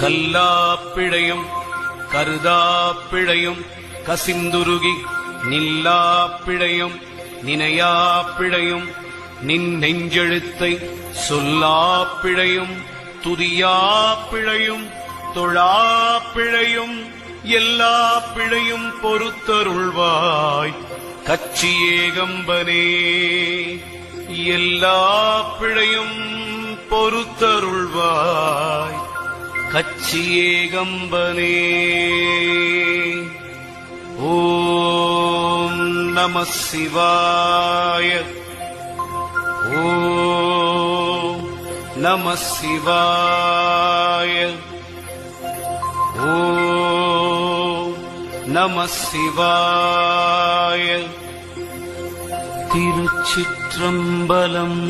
கல்லாப்பிழையும் கருதாப்பிழையும் கசிந்துருகி நில்லாப்பிழையும் நினையாப்பிழையும் நின் நெஞ்செழுத்தை சொல்லாப்பிழையும் துதியாப்பிழையும் தொழாப்பிழையும் எல்லா பிழையும் பொறுத்தருள்வாய் கச்சியேகம்பனே. எல்லா பிழையும் பொறுத்தருள்வாய் கச்சியேகம்பனே. ஓம் நம சிவாய. ஓம் நம சிவாய. ஓம் நம சிவாய. திருச்சிற்றம்பலம்.